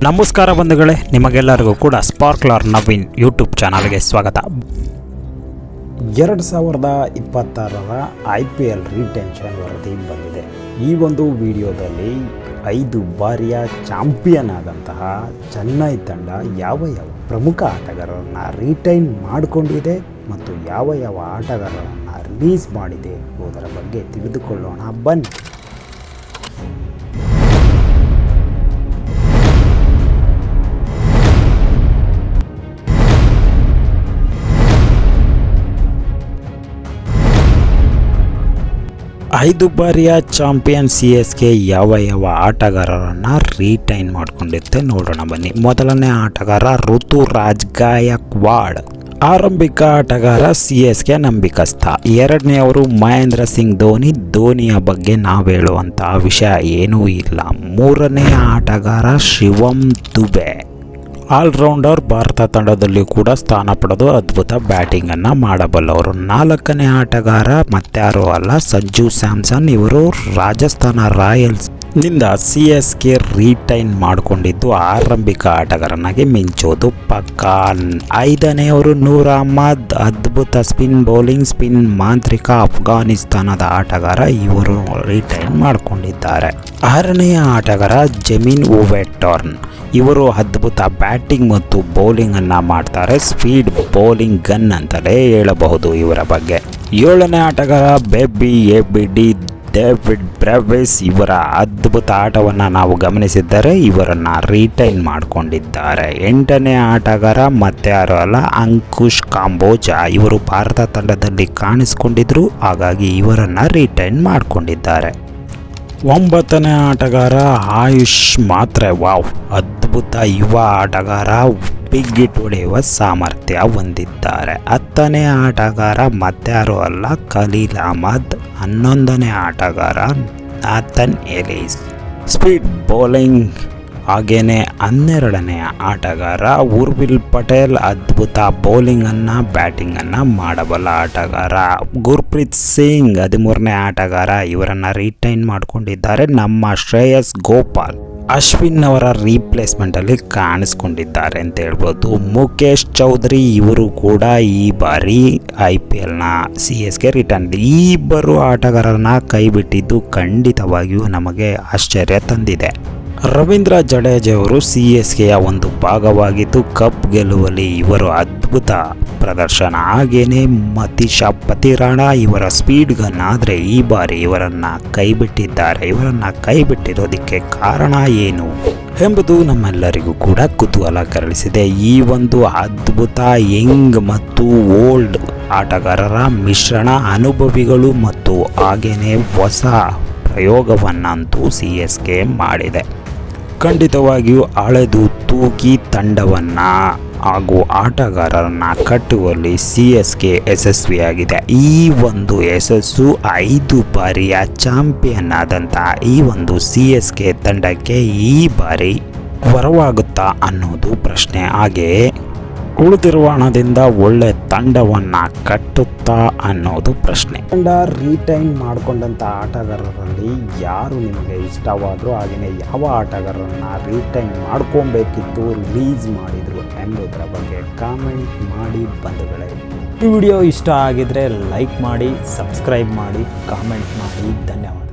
ನಮಸ್ಕಾರ ಬಂಧುಗಳೇ, ನಿಮಗೆಲ್ಲರಿಗೂ ಕೂಡ ಸ್ಪಾರ್ಕ್ಲರ್ ನವೀನ್ ಯೂಟ್ಯೂಬ್ ಚಾನಲ್ಗೆ ಸ್ವಾಗತ. 2026ರ IPL ರಿಟೆನ್ಷನ್ ವರದಿ ಬಂದಿದೆ. ಈ ಒಂದು ವಿಡಿಯೋದಲ್ಲಿ 5 ಬಾರಿಯ ಚಾಂಪಿಯನ್ ಆದಂತಹ ಚೆನ್ನೈ ತಂಡ ಯಾವ ಪ್ರಮುಖ ಆಟಗಾರರನ್ನು ರಿಟೈನ್ ಮಾಡಿಕೊಂಡಿದೆ ಮತ್ತು ಯಾವ ಆಟಗಾರರನ್ನು ರಿಲೀಸ್ ಮಾಡಿದೆ ಎಂಬುದರ ಬಗ್ಗೆ ತಿಳಿದುಕೊಳ್ಳೋಣ ಬನ್ನಿ. ಐದು ಬಾರಿಯ ಚಾಂಪಿಯನ್ CSK ಯಾವ ಆಟಗಾರರನ್ನು ರಿಟೈನ್ ಮಾಡಿಕೊಂಡಿರುತ್ತೆ ನೋಡೋಣ ಬನ್ನಿ. ಮೊದಲನೇ ಆಟಗಾರ ಋತುರಾಜ್ ಗಾಯಕ್ವಾಡ್, ಆರಂಭಿಕ ಆಟಗಾರ CSK ನಂಬಿಕಸ್ಥ. ಎರಡನೆಯವರು ಮಹೇಂದ್ರ ಸಿಂಗ್ ಧೋನಿ. ಧೋನಿಯ ಬಗ್ಗೆ ನಾವು ಹೇಳುವಂತಹ ವಿಷಯ ಏನೂ ಇಲ್ಲ. ಮೂರನೇ ಆಟಗಾರ ಶಿವಮ್ ದುಬೆ, ಆಲ್ರೌಂಡರ್. ಭಾರತ ತಂಡದಲ್ಲಿ ಕೂಡ ಸ್ಥಾನ ಪಡೆದು ಅದ್ಭುತ ಬ್ಯಾಟಿಂಗನ್ನು ಮಾಡಬಲ್ಲವರು. ನಾಲ್ಕನೇ ಆಟಗಾರ ಮತ್ತಾರೂ ಅಲ್ಲ, ಸಂಜು ಸ್ಯಾಮ್ಸನ್. ಇವರು ರಾಜಸ್ಥಾನ ರಾಯಲ್ಸ್ ನಿಂದ CSK ರಿಟೈನ್ ಮಾಡಿಕೊಂಡಿದ್ದು ಆರಂಭಿಕ ಆಟಗಾರನಾಗಿ ಮಿಂಚೋದು ಪಕ್ಕ. ಐದನೆಯವರು ನೂರ್ ಅಹ್ಮದ್, ಅದ್ಭುತ ಸ್ಪಿನ್ ಬೌಲಿಂಗ್, ಸ್ಪಿನ್ ಮಾಂತ್ರಿಕ, ಅಫ್ಘಾನಿಸ್ತಾನದ ಆಟಗಾರ. ಇವರು ರಿಟೈನ್ ಮಾಡಿಕೊಂಡಿದ್ದಾರೆ. ಆರನೆಯ ಆಟಗಾರ ಜಮೀನ್ ಓವೆಟರ್ನ್. ಇವರು ಅದ್ಭುತ ಬ್ಯಾಟಿಂಗ್ ಮತ್ತು ಬೌಲಿಂಗನ್ನು ಮಾಡ್ತಾರೆ. ಸ್ಪೀಡ್ ಬೌಲಿಂಗ್ ಗನ್ ಅಂತಲೇ ಹೇಳಬಹುದು ಇವರ ಬಗ್ಗೆ. ಏಳನೇ ಆಟಗಾರ ABD ಡೇವಿಡ್ ಬ್ರೆವಿಸ್. ಇವರ ಅದ್ಭುತ ಆಟವನ್ನು ನಾವು ಗಮನಿಸಿದ್ದರೆ ಇವರನ್ನು ರಿಟೈನ್ ಮಾಡಿಕೊಂಡಿದ್ದಾರೆ. ಎಂಟನೇ ಆಟಗಾರ ಮತ್ತಾರೂ ಅಲ್ಲ, ಅಂಕುಶ್ ಕಾಂಬೋಜ. ಇವರು ಭಾರತ ತಂಡದಲ್ಲಿ ಕಾಣಿಸಿಕೊಂಡಿದ್ರು, ಹಾಗಾಗಿ ಇವರನ್ನು ರಿಟೈನ್ ಮಾಡಿಕೊಂಡಿದ್ದಾರೆ. ಒಂಬತ್ತನೇ ಆಟಗಾರ ಆಯುಷ್ ಮಾತ್ರೆ. ವಾವ್, ಅದ್ಭುತ ಯುವ ಆಟಗಾರ, ಬಿಗ್ ಹಿಟ್ ಹೊಡೆಯುವ ಸಾಮರ್ಥ್ಯ ಹೊಂದಿದ್ದಾರೆ. ಹತ್ತನೇ ಆಟಗಾರ ಮತ್ತಾರೂ ಅಲ್ಲ, ಖಲೀಲ್ ಅಹ್ಮದ್. 11ನೇ ಆಟಗಾರ ನಾಥನ್ ಎಲಿಸ್, ಸ್ಪೀಡ್ ಬೌಲಿಂಗ್. ಹಾಗೆಯೇ 12ನೇ ಆಟಗಾರ ಉರ್ವಿಲ್ ಪಟೇಲ್, ಅದ್ಭುತ ಬೌಲಿಂಗನ್ನು ಬ್ಯಾಟಿಂಗನ್ನು ಮಾಡಬಲ್ಲ ಆಟಗಾರ. ಗುರ್ಪ್ರೀತ್ ಸಿಂಗ್ 13ನೇ ಆಟಗಾರ. ಇವರನ್ನು ರಿಟೈನ್ ಮಾಡಿಕೊಂಡಿದ್ದಾರೆ. ನಮ್ಮ ಶ್ರೇಯಸ್ ಗೋಪಾಲ್ ಅಶ್ವಿನ್ ಅವರ ರೀಪ್ಲೇಸ್ಮೆಂಟಲ್ಲಿ ಕಾಣಿಸ್ಕೊಂಡಿದ್ದಾರೆ ಅಂತ ಹೇಳ್ಬೋದು. ಮುಖೇಶ್ ಚೌಧರಿ, ಇವರು ಕೂಡ ಈ ಬಾರಿ IPLನ CSK ರಿಟರ್ನ್. ಈ ಇಬ್ಬರು ಆಟಗಾರರನ್ನ ಕೈಬಿಟ್ಟಿದ್ದು ಖಂಡಿತವಾಗಿಯೂ ನಮಗೆ ಆಶ್ಚರ್ಯ ತಂದಿದೆ. ರವೀಂದ್ರ ಜಡೇಜೆಯವರು CSKಯ ಒಂದು ಭಾಗವಾಗಿದ್ದು ಕಪ್ ಗೆಲ್ಲುವಲ್ಲಿ ಇವರು ಅದ್ಭುತ ಪ್ರದರ್ಶನ. ಹಾಗೇನೆ ಮತೀಶಾ ಪತಿರಾಣ ಇವರ ಸ್ಪೀಡ್ ಗನ್. ಆದರೆ ಈ ಬಾರಿ ಇವರನ್ನು ಕೈಬಿಟ್ಟಿದ್ದಾರೆ. ಇವರನ್ನು ಕೈಬಿಟ್ಟಿರೋದಕ್ಕೆ ಕಾರಣ ಏನು ಎಂಬುದು ನಮ್ಮೆಲ್ಲರಿಗೂ ಕೂಡ ಕುತೂಹಲ ಕೆರಳಿಸಿದೆ. ಈ ಒಂದು ಅದ್ಭುತ ಯಂಗ್ ಮತ್ತು ಓಲ್ಡ್ ಆಟಗಾರರ ಮಿಶ್ರಣ, ಅನುಭವಿಗಳು ಮತ್ತು ಹಾಗೇನೆ ಹೊಸ ಪ್ರಯೋಗವನ್ನಂತೂ CSK ಮಾಡಿದೆ. ಖಂಡಿತವಾಗಿಯೂ ಹಳೆದು ತೂಗಿ ತಂಡವನ್ನು ಹಾಗೂ ಆಟಗಾರರನ್ನು ಕಟ್ಟುವಲ್ಲಿ CSK ಯಶಸ್ವಿಯಾಗಿದೆ. ಈ ಒಂದು ಯಶಸ್ಸು 5 ಬಾರಿಯ ಚಾಂಪಿಯನ್ ಆದಂಥ ಈ ಒಂದು CSK ತಂಡಕ್ಕೆ ಈ ಬಾರಿ ವರವಾಗುತ್ತಾ ಅನ್ನೋದು ಪ್ರಶ್ನೆ. ಹಾಗೆಯೇ ಉಳಿದಿರುವ ಹಣದಿಂದ ಒಳ್ಳೆ ತಂಡವನ್ನು ಕಟ್ಟುತ್ತಾ ಅನ್ನೋದು ಪ್ರಶ್ನೆ. ತಂಡ ರಿಟೈನ್ ಮಾಡಿಕೊಂಡಂಥ ಆಟಗಾರರಲ್ಲಿ ಯಾರು ನಿಮಗೆ ಇಷ್ಟವಾದರೂ, ಹಾಗೆಯೇ ಯಾವ ಆಟಗಾರರನ್ನು ರಿಟೈನ್ ಮಾಡ್ಕೊಬೇಕಿತ್ತು, ರಿಲೀಸ್ ಮಾಡಿದರು ಎಂಬುದರ ಬಗ್ಗೆ ಕಾಮೆಂಟ್ ಮಾಡಿ ಬಂಧುಗಳೇ. ಈ ವಿಡಿಯೋ ಇಷ್ಟ ಆಗಿದ್ರೆ ಲೈಕ್ ಮಾಡಿ, ಸಬ್ಸ್ಕ್ರೈಬ್ ಮಾಡಿ, ಕಾಮೆಂಟ್ ಮಾಡಿ. ಧನ್ಯವಾದ.